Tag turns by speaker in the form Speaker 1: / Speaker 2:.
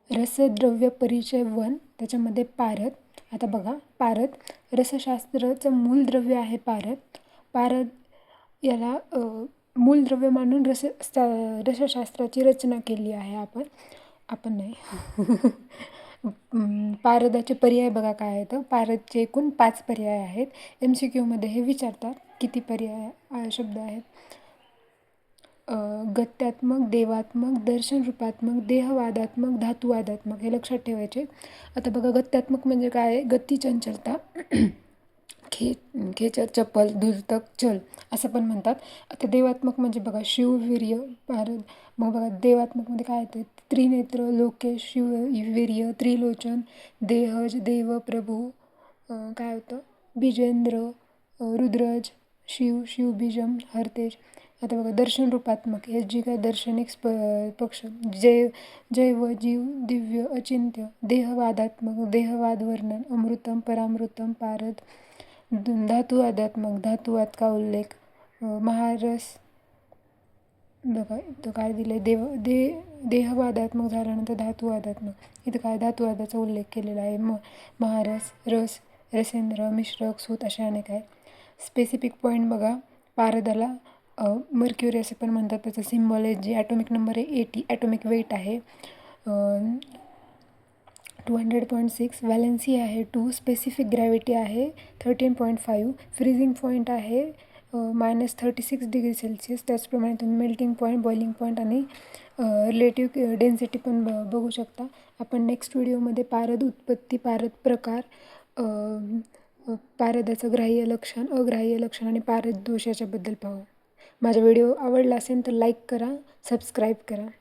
Speaker 1: रसद्रव्य परिचय 1 त्याच्यामध्ये पारद. आता बघा, पारद रसशास्त्राचं मूलद्रव्य आहे. पारद याला मूलद्रव्य मानून रसशास्त्राची रचना केली आहे आपण नाही. पारदाचे पर्याय बघा काय आहेत. पारदचे एकूण 5 पर्याय आहेत. MCQ मध्ये हे विचारतात किती पर्याय शब्द आहेत. गत्यात्मक, देवात्मक, दर्शन रूपात्मक, देहवादात्मक, धातुवादात्मक हे लक्षात ठेवायचे. आता बघा, गत्यात्मक म्हणजे काय आहे? गती, चंचलता, खेचर, चपल, धूर्तक, चल असं पण म्हणतात. आता देवात्मक म्हणजे बघा, शिव, वीर्य, पारद. मग बघा देवात्मकमध्ये काय येतं? त्रिनेत्र, लोकेश, शिव, वीर्य, त्रिलोचन, देहज, देव, प्रभू, काय होतं? बीजेंद्र, रुद्रज, शिव, शिवबीजम, हरतेज. आता बघा, दर्शन रूपात्मक हे जी काय दार्शनिक पक्ष, जैव, जीव, दिव्य, अचिंत्य. देहवादात्मक, देहवाद वर्णन, अमृतम, परामृतम, पारद. धातुवादात्मक, धातुवाद का उल्लेख, महारस. बघा इथं काय दिलं आहे? देहवादात्मक झाल्यानंतर धातुवादात्मक, इथं काय धातुवादाचा उल्लेख केलेला आहे. महारस, रस, रसेंद्र, मिश्रक, सूत अशा अनेक आहे. स्पेसिफिक पॉईंट बघा, पारदाला मर्क्युरी असे पण म्हणतात. त्याचं सिम्बॉल आहे, जी ॲटॉमिक नंबर आहे 80, ॲटॉमिक वेट आहे 200.6, व्हॅलेन्सी आहे 2, स्पेसिफिक ग्रॅव्हिटी आहे 13.5, फ्रीजिंग पॉईंट आहे -36 डिग्री सेल्सिअस. त्याचप्रमाणे तुम्ही मेल्टिंग पॉईंट, बॉइलिंग पॉईंट आणि रिलेटिव्ह डेन्सिटी पण बघू शकता. आपण नेक्स्ट व्हिडिओमध्ये पारद उत्पत्ती, पारद प्रकार, पारदाचं ग्राह्य लक्षण, अग्राह्य लक्षण आणि पारद दोष याच्याबद्दल पाहू. माझा व्हिडिओ आवडला असेल तर लाईक करा, सबस्क्राईब करा.